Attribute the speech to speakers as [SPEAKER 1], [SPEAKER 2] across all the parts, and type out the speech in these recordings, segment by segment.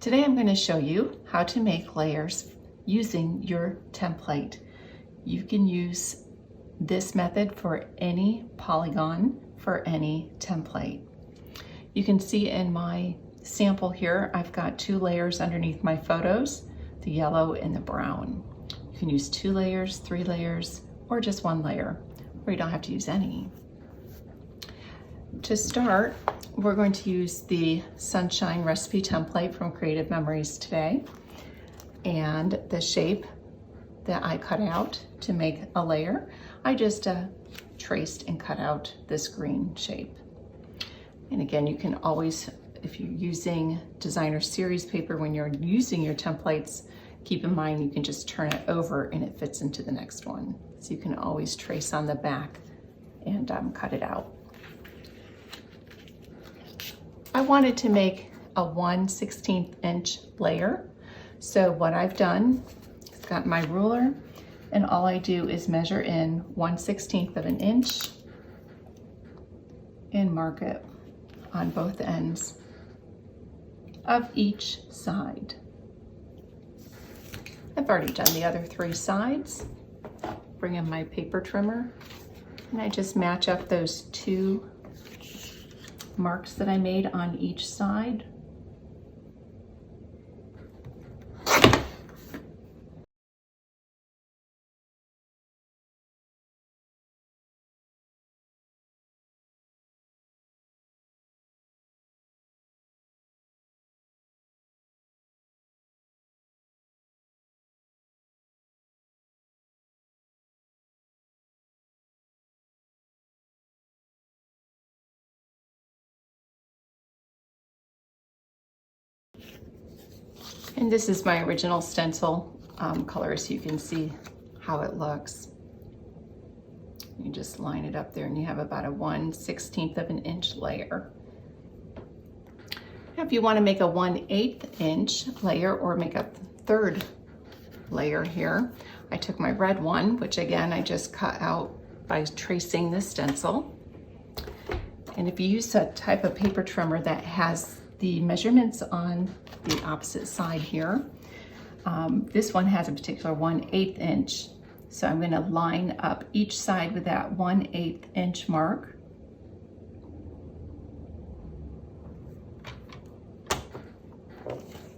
[SPEAKER 1] Today I'm going to show you how to make layers using your template. You can use this method for any polygon, for any template. You can see in my sample here, I've got 2 layers underneath my photos, the yellow and the brown. You can use 2 layers, 3 layers, or just 1 layer, or you don't have to use any. To start, we're going to use the Sunshine recipe template from Creative Memories today, and the shape that I cut out to make a layer, I just traced and cut out this green shape. And again, you can always, if you're using designer series paper, when you're using your templates, keep in mind you can just turn it over and it fits into the next one. So you can always trace on the back and cut it out. I wanted to make a 1/16 inch layer. So what I've done is got my ruler, and all I do is measure in 1/16 of an inch and mark it on both ends of each side. I've already done the other 3 sides. Bring in my paper trimmer, and I just match up those 2 marks that I made on each side. And this is my original stencil color, so you can see how it looks. You just line it up there and you have about a 1/16 of an inch layer. Now, if you want to make a 1/8 inch layer or make a 3rd layer here, I took my red one, which again I just cut out by tracing the stencil. And if you use a type of paper trimmer that has the measurements on the opposite side here, this one has a particular 1/8 inch. So I'm going to line up each side with that 1/8 inch mark.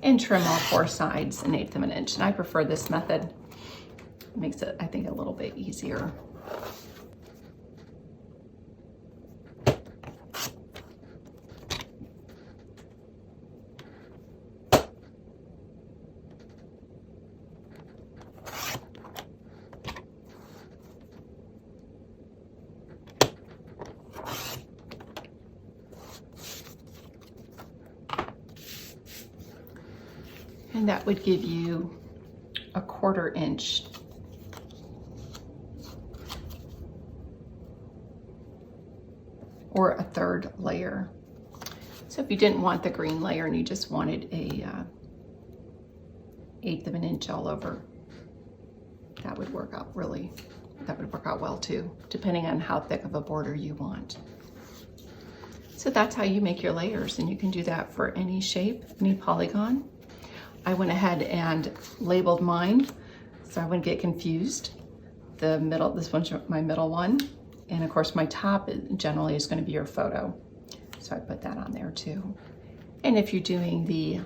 [SPEAKER 1] And trim all 4 sides 1/8 of an inch. And I prefer this method. It makes it, I think, a little bit easier. And that would give you a 1/4 inch or a 3rd layer. So if you didn't want the green layer and you just wanted a 1/8 of an inch all over, that would work out well too, depending on how thick of a border you want. So that's how you make your layers, and you can do that for any shape, any polygon. I went ahead and labeled mine so I wouldn't get confused. The middle, this one's my middle one, and of course my top generally is going to be your photo, so I put that on there too. And if you're doing the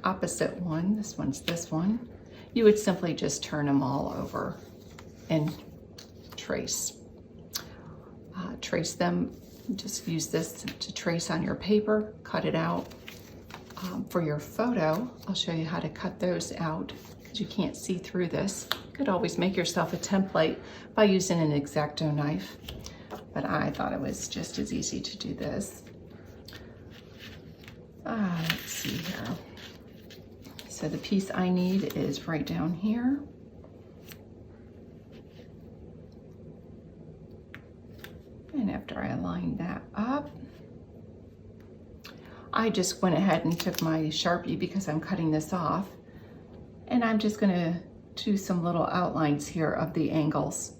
[SPEAKER 1] opposite one, this one's this one, you would simply just turn them all over and trace. Trace them, just use this to trace on your paper, cut it out. For your photo, I'll show you how to cut those out because you can't see through this. You could always make yourself a template by using an X-Acto knife, but I thought it was just as easy to do this. Let's see here. So the piece I need is right down here. And after I line that up, I just went ahead and took my Sharpie because I'm cutting this off, and I'm just going to do some little outlines here of the angles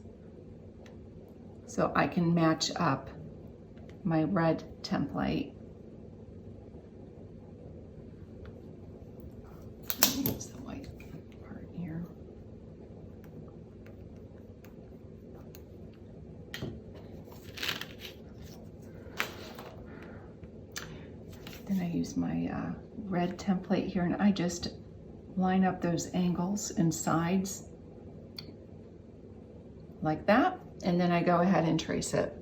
[SPEAKER 1] so I can match up my red template Then I use my red template here, and I just line up those angles and sides like that, and then I go ahead and trace it.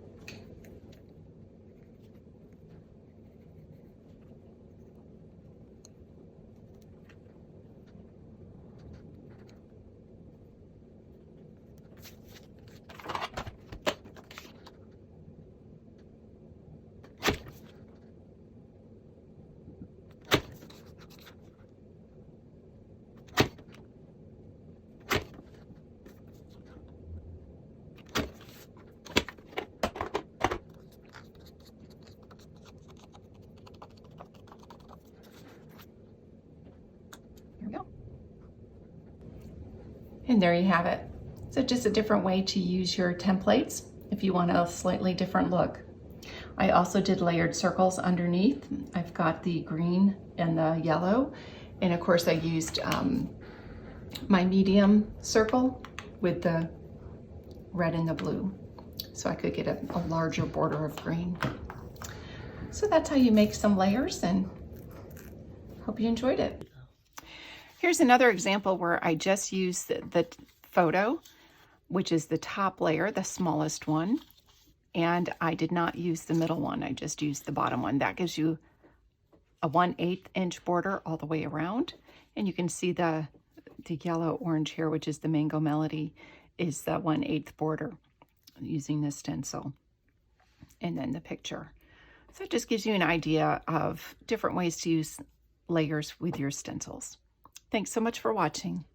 [SPEAKER 1] And there you have it. So just a different way to use your templates if you want a slightly different look. I also did layered circles underneath. I've got the green and the yellow. And of course I used my medium circle with the red and the blue, so I could get a larger border of green. So that's how you make some layers, and hope you enjoyed it. Here's another example where I just used the photo, which is the top layer, the smallest one, and I did not use the middle one. I just used the bottom one. That gives you a 1/8 inch border all the way around, and you can see the yellow orange here, which is the Mango Melody, is the 1/8 border using the stencil, and then the picture. So it just gives you an idea of different ways to use layers with your stencils. Thanks so much for watching.